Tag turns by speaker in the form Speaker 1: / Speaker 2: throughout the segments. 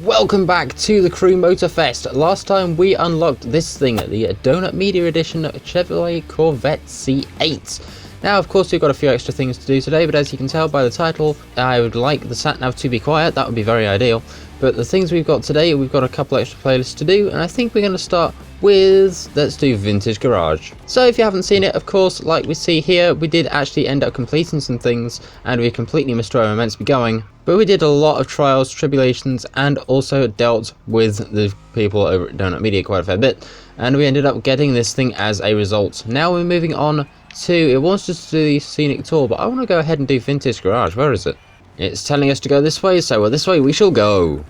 Speaker 1: Welcome back to the Crew Motorfest. Last time we unlocked this thing, the Donut Media Edition Chevrolet Corvette C8. Now, of course, we've got a few extra things to do today, but as you can tell by the title, I would like the sat-nav to be quiet. That would be very ideal. But the things we've got today, we've got a couple extra playlists to do, and I think we're going to start with, let's do Vintage Garage. So if you haven't seen it, of course, like we see here, we did actually end up completing some things, and we completely missed where we were meant to be going. But we did a lot of trials, tribulations, and also dealt with the people over at Donut Media quite a fair bit, and we ended up getting this thing as a result. Now we're moving on to, it wants us to do the scenic tour, but I want to go ahead and do Vintage Garage. Where is it? It's telling us to go this way, so this way we shall go.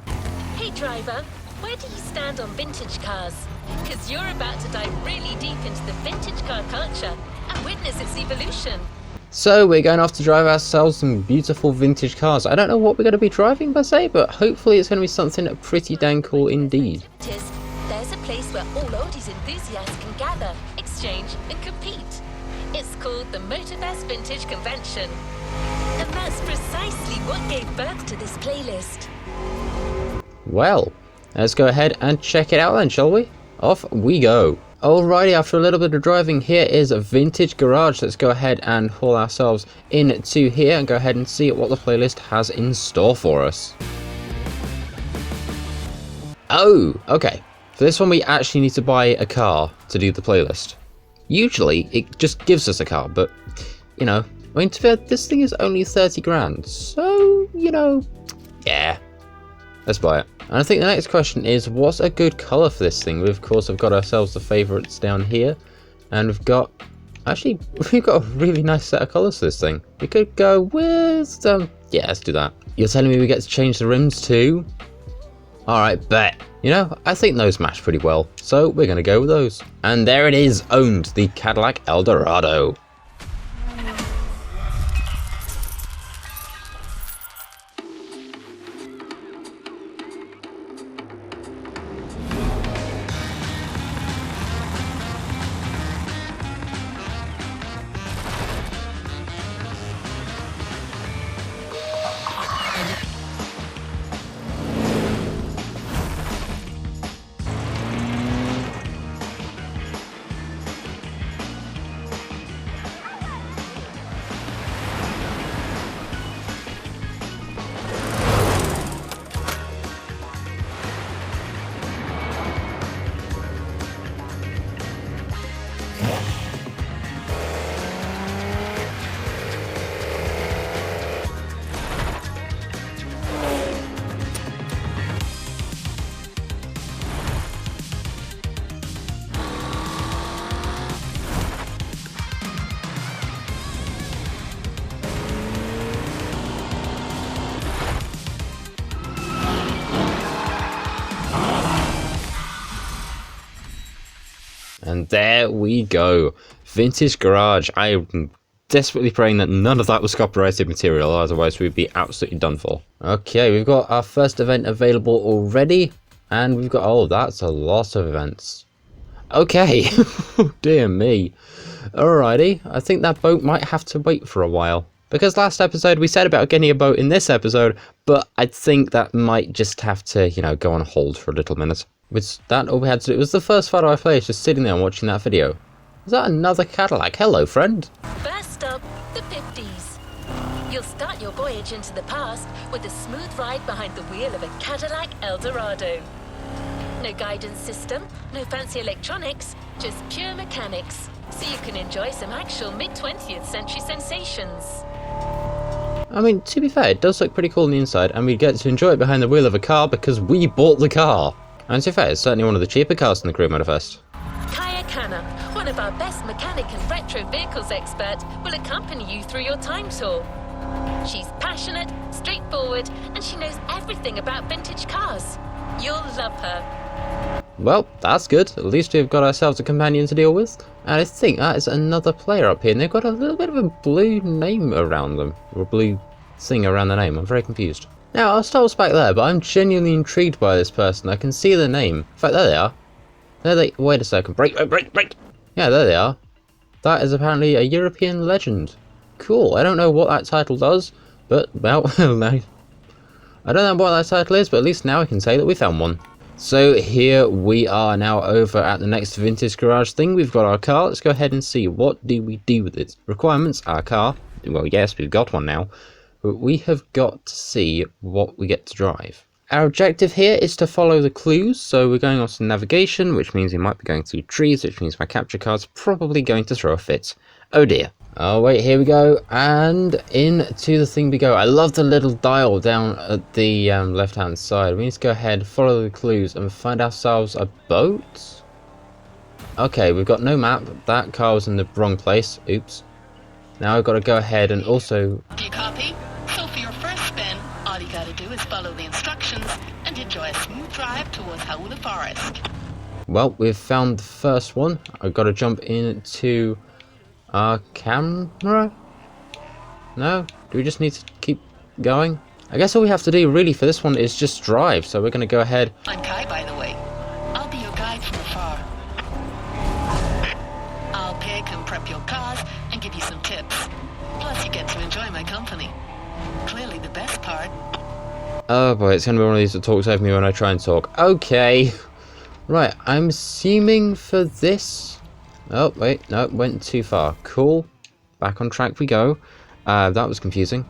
Speaker 2: Hey driver, where do you stand on vintage cars? Because you're about to dive really deep into the vintage car culture and witness its evolution.
Speaker 1: So we're going off to drive ourselves some beautiful vintage cars. I don't know what we're going to be driving per se, but hopefully it's going to be something pretty dang cool indeed.
Speaker 2: There's a place where all oldies enthusiasts can gather, exchange and compete. It's called the Motorfest Vintage Convention. And that's precisely what gave birth to this playlist.
Speaker 1: Well, let's go ahead and check it out then, shall we? Off we go. Alrighty, after a little bit of driving, here is a Vintage Garage. Let's go ahead and haul ourselves into here and go ahead and see what the playlist has in store for us. Oh, okay. For this one we actually need to buy a car to do the playlist. Usually it just gives us a car, but you know, I mean, to be fair, this thing is only 30 grand, so, you know, yeah, let's buy it. And I think the next question is, what's a good colour for this thing? We, of course, have got ourselves the favourites down here, and we've got a really nice set of colours for this thing. We could go with, yeah, let's do that. You're telling me we get to change the rims too? Alright, bet. You know, I think those match pretty well, so we're going to go with those. And there it is, owned, the Cadillac Eldorado. And there we go, Vintage Garage. I'm desperately praying that none of that was copyrighted material, otherwise we'd be absolutely done for. Okay, we've got our first event available already, and we've got, oh, that's a lot of events. Okay, dear me. Alrighty, I think that boat might have to wait for a while. Because last episode we said about getting a boat in this episode, but I think that might just have to, you know, go on hold for a little minute. With that, all we had to do, it was the first photo I played, just sitting there and watching that video. Is that another Cadillac? Hello, friend.
Speaker 2: First stop, the 50s. You'll start your voyage into the past with a smooth ride behind the wheel of a Cadillac Eldorado. No guidance system, no fancy electronics, just pure mechanics. So you can enjoy some actual mid-20th century sensations.
Speaker 1: I mean, to be fair, it does look pretty cool on the inside, and we get to enjoy it behind the wheel of a car because we bought the car. And to be fair, it's certainly one of the cheaper cars in the Crew Motorfest.
Speaker 2: Kaya Kana, one of our best mechanic and retro vehicles expert, will accompany you through your time tour. She's passionate, straightforward, and she knows everything about vintage cars. You'll love her.
Speaker 1: Well, that's good. At least we've got ourselves a companion to deal with. And I think that is another player up here, and they've got a little bit of a blue name around them. Or a blue thing around the name. I'm very confused. Now, I'll stop us back there, but I'm genuinely intrigued by this person. I can see their name. In fact, there they are. There they... Wait a second. Break. Yeah, there they are. That is apparently a European legend. Cool. I don't know what that title does, but, well, no. I don't know what that title is, but at least now I can say that we found one. So here we are now over at the next vintage garage thing. We've got our car. Let's go ahead and see what do we do with its requirements. Our car. Well, yes, we've got one now. But we have got to see what we get to drive. Our objective here is to follow the clues. So we're going on to navigation, which means we might be going through trees, which means my capture card's probably going to throw a fit. Oh dear. Oh wait, here we go, and into the thing we go. I love the little dial down at the left hand side. We need to go ahead, follow the clues, and find ourselves a boat. Okay, we've got no map. That car was in the wrong place. Oops. Now I've got to go ahead and also...
Speaker 3: Do you copy? So for your first spin, all you gotta do is follow the instructions and enjoy a smooth drive towards Oʻahu Forest.
Speaker 1: Well, we've found the first one. I've got to jump into... our camera? No? Do we just need to keep going? I guess all we have to do really for this one is just drive, so we're going to go ahead.
Speaker 3: I'm Kai, by the way. I'll be your guide from afar. I'll pick and prep your cars and give you some tips. Plus you get to enjoy my company. Clearly the best part.
Speaker 1: Oh boy, it's going to be one of these that talks over me when I try and talk. Okay. Right, I'm assuming for this... Oh, wait, no, went too far. Cool. Back on track we go. That was confusing.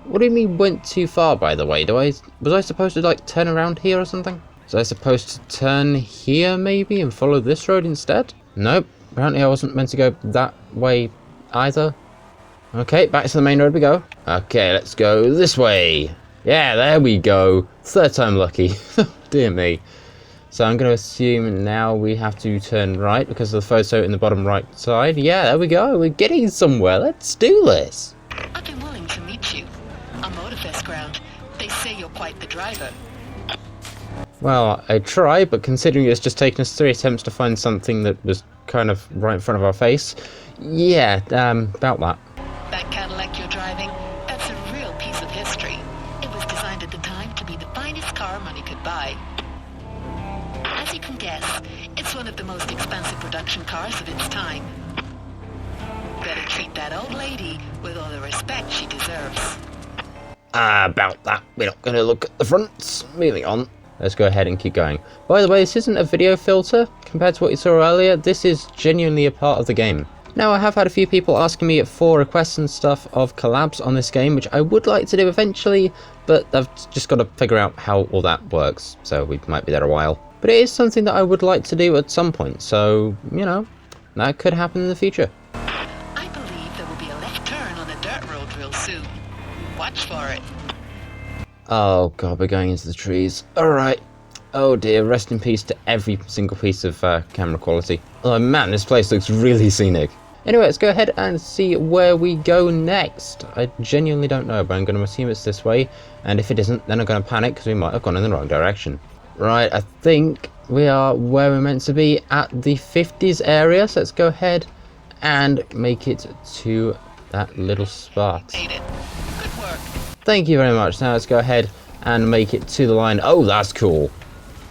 Speaker 1: What do you mean went too far, by the way? Was I supposed to, like, turn around here or something? Was I supposed to turn here, maybe, and follow this road instead? Nope. Apparently I wasn't meant to go that way either. Okay, back to the main road we go. Okay, let's go this way. Yeah, there we go. Third time lucky. Dear me. So I'm going to assume now we have to turn right because of the photo in the bottom right side. Yeah, there we go. We're getting somewhere. Let's do this.
Speaker 3: I've been willing to meet you. On Motorfest ground, they say you're quite the driver.
Speaker 1: Well, I tried, but considering it's just taken us 3 attempts to find something that was kind of right in front of our face. Yeah, about that.
Speaker 3: That Cadillac you're driving, that's a real piece of history. It was designed at the time to be the finest car money could buy. As you can guess, it's one of the most expensive production cars of its time. Better treat that old lady with all the respect she deserves.
Speaker 1: About that. We're not going to look at the fronts. Moving on. Let's go ahead and keep going. By the way, this isn't a video filter compared to what you saw earlier. This is genuinely a part of the game. Now, I have had a few people asking me for requests and stuff of collabs on this game, which I would like to do eventually, but I've just got to figure out how all that works, so we might be there a while. But it is something that I would like to do at some point, so, you know, that could happen in the future.
Speaker 3: I believe there will be a left turn on the dirt road real soon. Watch for it.
Speaker 1: Oh god, we're going into the trees. Alright. Oh dear, rest in peace to every single piece of camera quality. Oh man, this place looks really scenic. Anyway, let's go ahead and see where we go next. I genuinely don't know, but I'm going to assume it's this way. And if it isn't, then I'm going to panic because we might have gone in the wrong direction. Right, I think we are where we're meant to be at the 50s area. So let's go ahead and make it to that little spot.
Speaker 3: Made it. Good work.
Speaker 1: Thank you very much. Now let's go ahead and make it to the line. Oh, that's cool.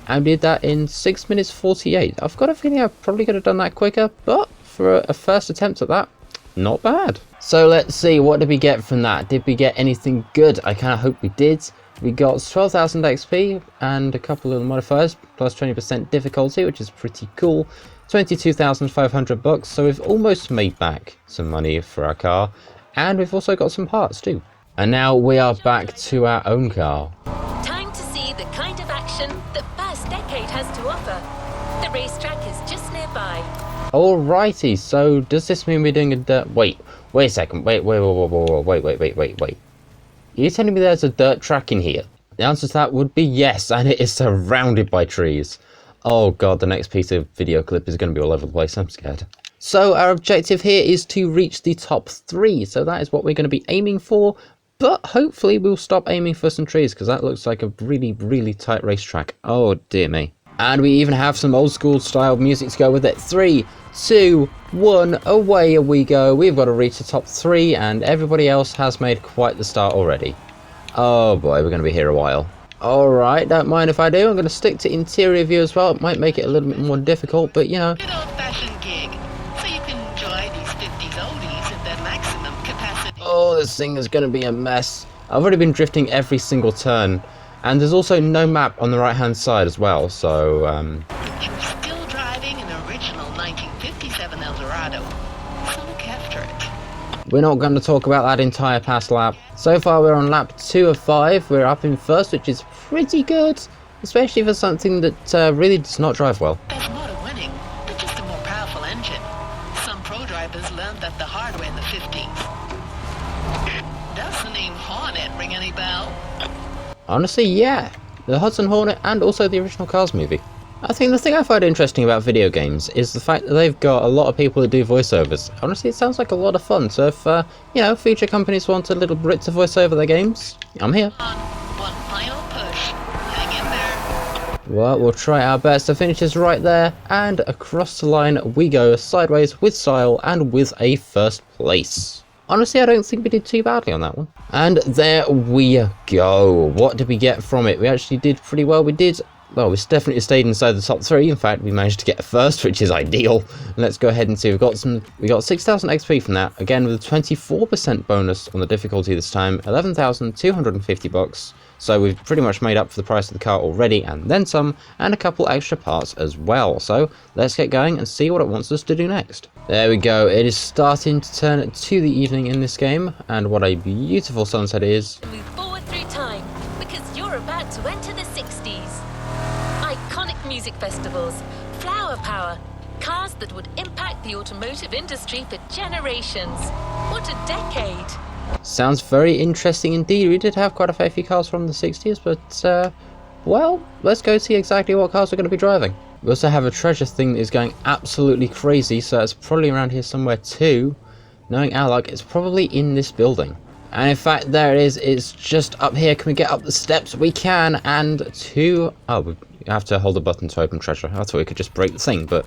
Speaker 1: I did that in 6 minutes 48. I've got a feeling I probably could have done that quicker, but for a first attempt at that, not bad. So let's see, what did we get from that? Did we get anything good? I kind of hope we did. We got 12,000 XP and a couple of modifiers, plus 20% difficulty, which is pretty cool. 22,500 bucks, so we've almost made back some money for our car, and we've also got some parts too. And now we are back to our own car.
Speaker 2: Time to see the kind of action that First Decade has to offer. The racetrack is just nearby.
Speaker 1: Alrighty, so does this mean we're doing a dirt... Wait a second. Wait. Are you telling me there's a dirt track in here? The answer to that would be yes, and it is surrounded by trees. Oh god, the next piece of video clip is going to be all over the place. I'm scared. So our objective here is to reach the top 3. So that is what we're going to be aiming for. But hopefully we'll stop aiming for some trees, because that looks like a really, really tight racetrack. Oh dear me. And we even have some old school style music to go with it. 3, 2, 1, away we go. We've got to reach the top 3, and everybody else has made quite the start already. Oh boy, we're going to be here a while. Alright, don't mind if I do. I'm going to stick to interior view as well. It might make it a little bit more difficult, but you know.
Speaker 3: Good old-fashioned gig, so you can enjoy these 50s oldies at their maximum capacity.
Speaker 1: Oh, this thing is going to be a mess. I've already been drifting every single turn, And there's also no map on the right hand side as well, so
Speaker 3: You're still driving an original 1957 Eldorado, so look after it.
Speaker 1: we're not going to talk about that entire past lap. So far we're on lap 2 of 5, we're up in first, which is pretty good, especially for something that really does not drive well.
Speaker 3: There's more to winning, but just a more powerful engine. Some pro drivers learned that the hard way in the 50s. Does the name Hornet ring any bell?
Speaker 1: Honestly, yeah. The Hudson Hornet and also the original Cars movie. I think the thing I find interesting about video games is the fact that they've got a lot of people that do voiceovers. Honestly, it sounds like a lot of fun, so if, you know, future companies want a little Brit to voice over their games, I'm here.
Speaker 3: One final push. Hang in there.
Speaker 1: Well, we'll try our best to finish this right there, and across the line we go, sideways with style and with a first place. Honestly, I don't think we did too badly on that one. And there we go. What did we get from it? We actually did pretty well. We definitely stayed inside the top 3. In fact, we managed to get first, which is ideal. Let's go ahead and see. We got 6,000 XP from that. Again, with a 24% bonus on the difficulty this time. 11,250 bucks. So we've pretty much made up for the price of the car already, and then some, and a couple extra parts as well. So let's get going and see what it wants us to do next. There we go. It is starting to turn to the evening in this game, and what a beautiful sunset it is.
Speaker 2: Move forward through time, because you're about to enter the 60s. Iconic music festivals, flower power, cars that would impact the automotive industry for generations. What a decade!
Speaker 1: Sounds very interesting indeed. We did have quite a fair few cars from the 60s, but, well, let's go see exactly what cars we're going to be driving. We also have a treasure thing that is going absolutely crazy, so it's probably around here somewhere too. Knowing our luck, it's probably in this building. And in fact, there it is. It's just up here. Can we get up the steps? We can. And oh, we have to hold the button to open treasure. I thought we could just break the thing, but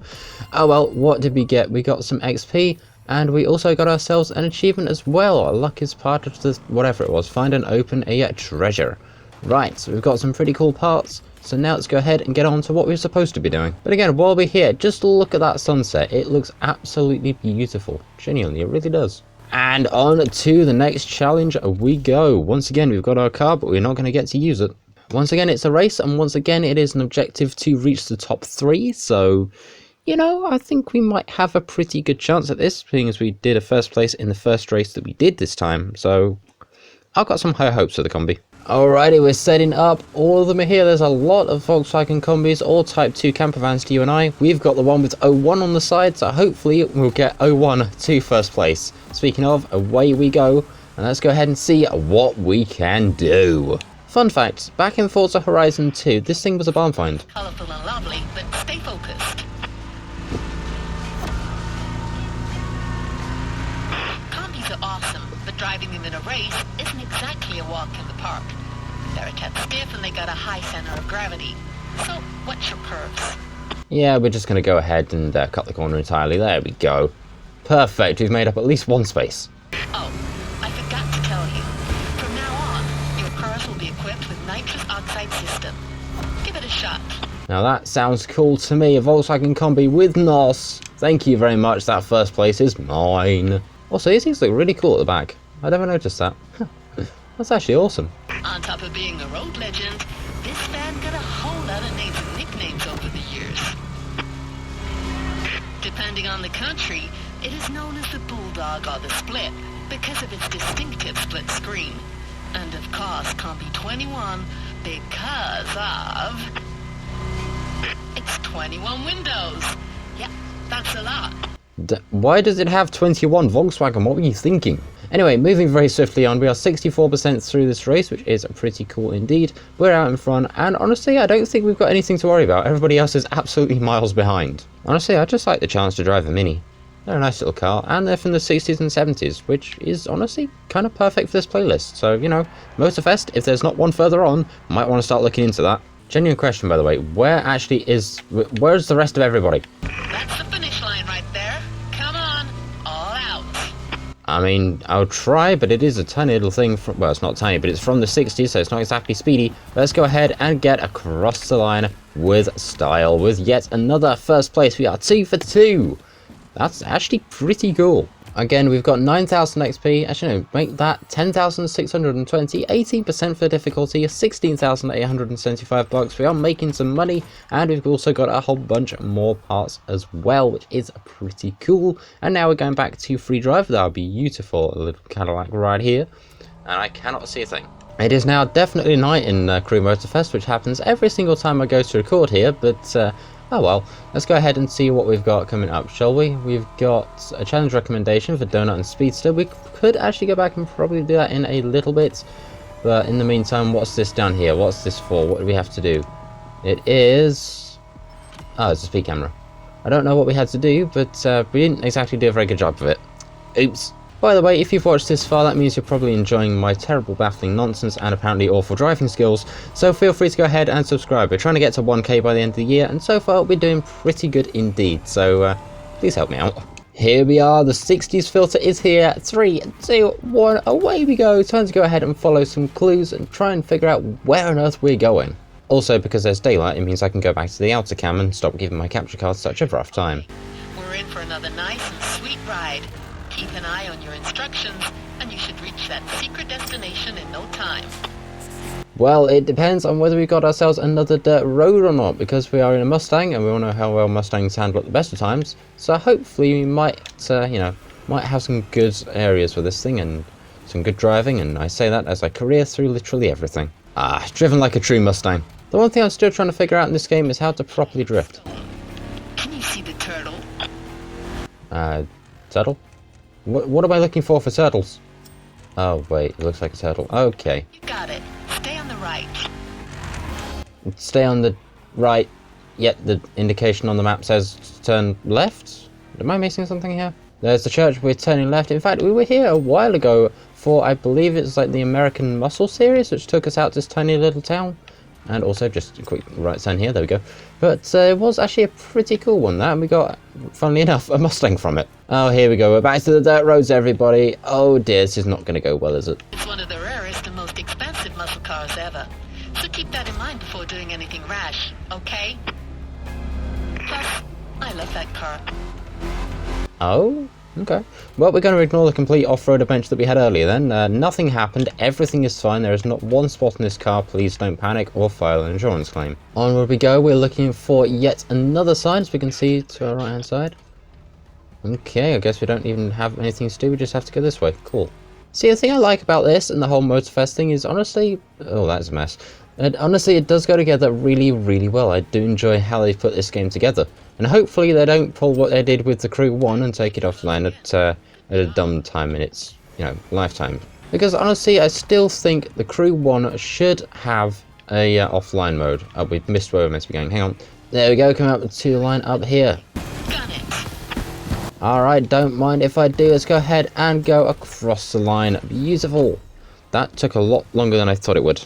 Speaker 1: oh well. What did we get? We got some XP. And we also got ourselves an achievement as well. Our luck is part of the, whatever it was, find and open a treasure. Right, so we've got some pretty cool parts. So now let's go ahead and get on to what we're supposed to be doing. But again, while we're here, just look at that sunset. It looks absolutely beautiful. Genuinely, it really does. And on to the next challenge we go. Once again, we've got our car, but we're not going to get to use it. Once again, it's a race, and once again, it is an objective to reach the top 3. So, you know, I think we might have a pretty good chance at this, seeing as we did a first place in the first race that we did this time. So I've got some high hopes for the combi. Alrighty, we're setting up. All of them are here. There's a lot of Volkswagen combis, all Type 2 camper vans to you and I. We've got the one with 01 on the side, so hopefully we'll get 01 to first place. Speaking of, away we go, and let's go ahead and see what we can do. Fun fact, back in Forza Horizon 2, this thing was a barn find.
Speaker 3: Colorful and lovely, but stay focused. Combis are awesome, but driving them in a race isn't exactly a walk in the park. They're a tad stiff and they got a high center of gravity. So, watch your curves.
Speaker 1: Yeah, we're just going to go ahead and cut the corner entirely. There we go. Perfect, we've made up at least one space.
Speaker 3: Oh, I forgot to tell you. From now on, your cars will be equipped with nitrous oxide system. Give it a shot.
Speaker 1: Now that sounds cool to me, a Volkswagen Combi with NOS. Thank you very much, that first place is mine. Also, these things look really cool at the back. I never noticed that. That's actually awesome.
Speaker 3: On top of being a road legend, this van got a whole lot of names and nicknames over the years. Depending on the country, it is known as the Bulldog or the Split because of its distinctive split screen. And of course, Combi 21 because of its 21 windows. Yeah, that's a lot.
Speaker 1: Why does it have 21 Volkswagen? What were you thinking? Anyway, moving very swiftly on, we are 64% through this race, which is pretty cool indeed. We're out in front, and honestly, I don't think we've got anything to worry about. Everybody else is absolutely miles behind. Honestly, I just like the chance to drive a Mini. They're a nice little car, and they're from the 60s and 70s, which is honestly kind of perfect for this playlist. So, you know, Motorfest, if there's not one further on, might want to start looking into that. Genuine question, by the way, where's the rest of everybody?
Speaker 3: That's the finish line right there. Come on, all out.
Speaker 1: I mean, I'll try, but it is a tiny little thing from, well, it's not tiny, but it's from the 60s, so it's not exactly speedy. Let's go ahead and get across the line with style, with yet another first place. We are 2 for 2. That's actually pretty cool. Again, we've got 9,000 XP, actually no, make that 10,620, 18% for difficulty, 16,875 bucks. We are making some money, and we've also got a whole bunch more parts as well, which is pretty cool. And now we're going back to free drive with our beautiful little Cadillac right here, and I cannot see a thing. It is now definitely night in Crew Motorfest, which happens every single time I go to record here, but oh well. Let's go ahead and see what we've got coming up, shall we? We've got a challenge recommendation for Donut and Speedster. We could actually go back and probably do that in a little bit, but in the meantime, what's this down here? What's this for? What do we have to do? It is... oh, it's a speed camera. I don't know what we had to do, but we didn't exactly do a very good job of it. Oops. By the way, if you've watched this far, that means you're probably enjoying my terrible baffling nonsense and apparently awful driving skills, so feel free to go ahead and subscribe. We're trying to get to 1k by the end of the year, and so far we're doing pretty good indeed, so please help me out. Here we are, the 60s filter is here. 3, 2, 1, away we go. Time to go ahead and follow some clues and try and figure out where on earth we're going. Also, because there's daylight, it means I can go back to the outer cam and stop giving my capture card such a rough time.
Speaker 3: We're in for another nice and sweet ride. Keep an eye on your instructions, and you should reach that secret destination in no time.
Speaker 1: Well, it depends on whether we've got ourselves another dirt road or not, because we are in a Mustang, and we all know how well Mustangs handle at the best of times. So hopefully we might, might have some good areas for this thing, and some good driving, and I say that as I career through literally everything. Ah, driven like a true Mustang. The one thing I'm still trying to figure out in this game is how to properly drift.
Speaker 3: Can you see the turtle?
Speaker 1: Turtle? What am I looking for turtles? Oh, wait, it looks like a turtle. Okay.
Speaker 3: You got it. Stay on the right.
Speaker 1: Stay on the right, yet the indication on the map says turn left? Am I missing something here? There's the church, we're turning left. In fact, we were here a while ago for, I believe it's like the American Muscle series, which took us out to this tiny little town. And also just a quick right turn here, there we go. But it was actually a pretty cool one, that, and we got, funnily enough, a Mustang from it. Oh, here we go, we're back to the dirt roads, everybody. Oh dear, this is not going to go well, is it?
Speaker 3: It's one of the rarest and most expensive muscle cars ever. So keep that in mind before doing anything rash, okay? Plus, I love that car.
Speaker 1: Oh? Okay. Well, we're going to ignore the complete off-road adventure that we had earlier then. Nothing happened, everything is fine, there is not one spot in this car, please don't panic or file an insurance claim. Onward we go, we're looking for yet another sign, as we can see to our right hand side. Okay, I guess we don't even have anything to do, we just have to go this way, cool. See, the thing I like about this and the whole Motorfest thing is honestly, oh that's a mess. And honestly, it does go together really, really well. I do enjoy how they put this game together. And hopefully they don't pull what they did with the Crew 1 and take it offline at a dumb time in its, lifetime. Because honestly, I still think the Crew 1 should have a offline mode. Oh, we've missed where we're meant to be going. Hang on. There we go, coming up to the line up here.
Speaker 3: Got it.
Speaker 1: Alright, don't mind if I do. Let's go ahead and go across the line. Beautiful. That took a lot longer than I thought it would.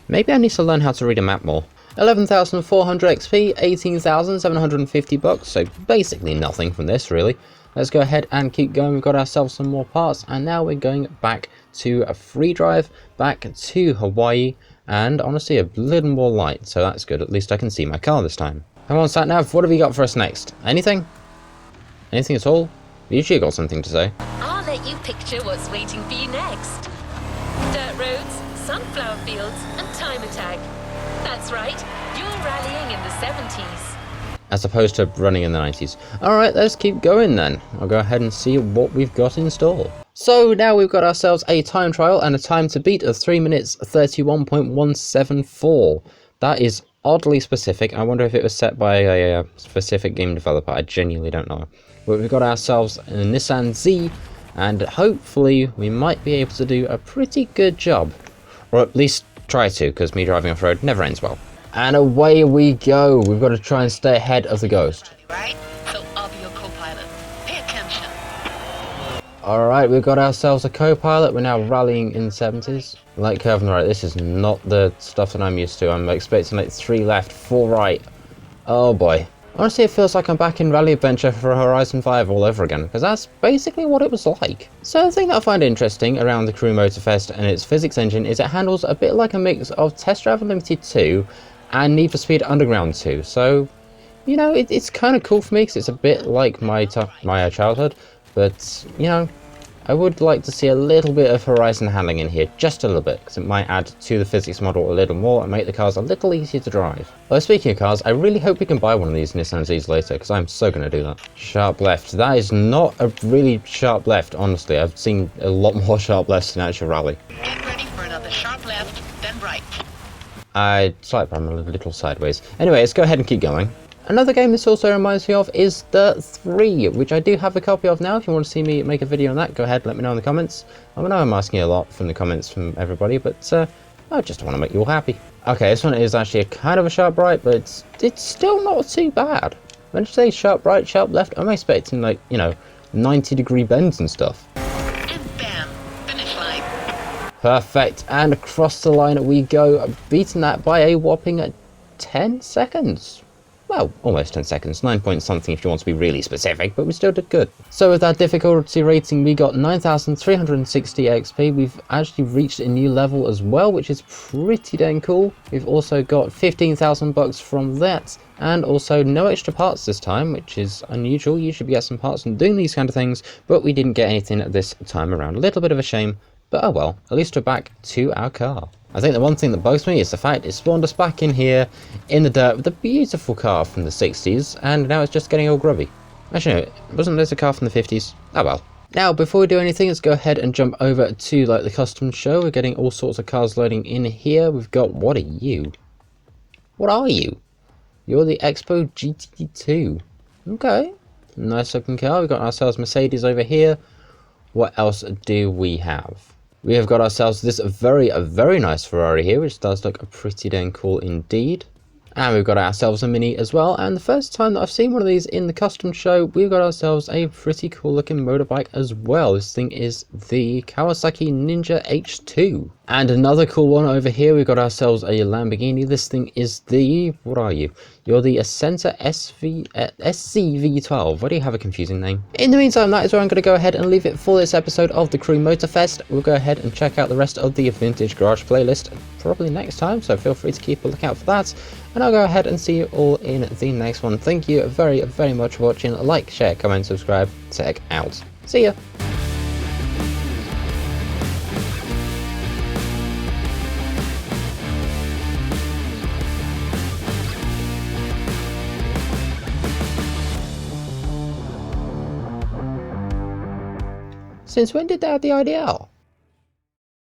Speaker 1: Maybe I need to learn how to read a map more. 11,400 XP, 18,750 bucks, so basically nothing from this really. Let's go ahead and keep going. We've got ourselves some more parts, and now we're going back to a free drive, back to Hawaii, and honestly a little more light, so that's good. At least I can see my car this time. Come on, sat nav, what have we got for us next? Anything? Anything at all? You usually got something to say.
Speaker 2: I'll let you picture what's waiting for you next. Dirt roads, sunflower fields, and time attack. That's right, you're rallying in the 70s.
Speaker 1: As opposed to running in the 90s. Alright, let's keep going then. I'll go ahead and see what we've got in store. So now we've got ourselves a time trial and a time to beat of 3 minutes 31.174. That is oddly specific. I wonder if it was set by a specific game developer. I genuinely don't know. But we've got ourselves a Nissan Z, and hopefully we might be able to do a pretty good job. Or at least try to, because me driving off-road never ends well. And away we go. We've got to try and stay ahead of the Ghost.
Speaker 3: Right? So I'll be your co-pilot. Pay attention.
Speaker 1: Alright, we've got ourselves a co-pilot. We're now rallying in the 70s. Like curve on the right, this is not the stuff that I'm used to. I'm expecting like 3 left, 4 right. Oh boy. Honestly, it feels like I'm back in Rally Adventure for Horizon 5 all over again, because that's basically what it was like. So the thing that I find interesting around the Crew Motorfest and its physics engine is it handles a bit like a mix of Test Drive Unlimited 2 and Need for Speed Underground 2. So, it's kind of cool for me because it's a bit like my childhood, But, you know, I would like to see a little bit of horizon handling in here, just a little bit, because it might add to the physics model a little more and make the cars a little easier to drive. Well, speaking of cars, I really hope we can buy one of these Nissan Zs later, because I'm so going to do that. Sharp left. That is not a really sharp left, honestly. I've seen a lot more sharp lefts in actual rally.
Speaker 3: Get ready for another sharp left, then right.
Speaker 1: I slight I'm a little sideways. Anyway, let's go ahead and keep going. Another game this also reminds me of is The 3, which I do have a copy of now. If you want to see me make a video on that, go ahead, let me know in the comments. I know I'm asking a lot from the comments from everybody, but I just want to make you all happy. Okay, this one is actually a kind of a sharp right, but it's still not too bad. When I say sharp right, sharp left, I'm expecting, like, you know, 90-degree bends and stuff.
Speaker 3: And bam, finish line.
Speaker 1: Perfect, and across the line we go, beating that by a whopping 10 seconds. Well, almost 10 seconds, 9 point something if you want to be really specific, but we still did good. So with that difficulty rating, we got 9,360 XP. We've actually reached a new level as well, which is pretty dang cool. We've also got 15,000 bucks from that, and also no extra parts this time, which is unusual. Usually we get some parts from doing these kind of things, but we didn't get anything this time around. A little bit of a shame, but oh well, at least we're back to our car. I think the one thing that bugs me is the fact it spawned us back in here in the dirt with a beautiful car from the 60s, and now it's just getting all grubby. Actually, no, wasn't this a car from the 50s? Oh well. Now, before we do anything, let's go ahead and jump over to like the custom show. We're getting all sorts of cars loading in here. We've got, what are you? What are you? You're the Expo GT2. Okay, nice looking car. We've got ourselves Mercedes over here. What else do we have? We have got ourselves this very nice Ferrari here, which does look pretty dang cool indeed. And we've got ourselves a Mini as well, and the first time that I've seen one of these in the custom show, we've got ourselves a pretty cool looking motorbike as well. This thing is the Kawasaki Ninja H2. And another cool one over here, we've got ourselves a Lamborghini. This thing is the, what are you? You're the Ascenta SCV12. Why do you have a confusing name? In the meantime, that is where I'm going to go ahead and leave it for this episode of the Crew Motorfest. We'll go ahead and check out the rest of the Vintage Garage playlist probably next time, so feel free to keep a lookout for that. And I'll go ahead and see you all in the next one. Thank you very much for watching. Like, share, comment, subscribe. Check out. See ya. Since when did they have the IDL?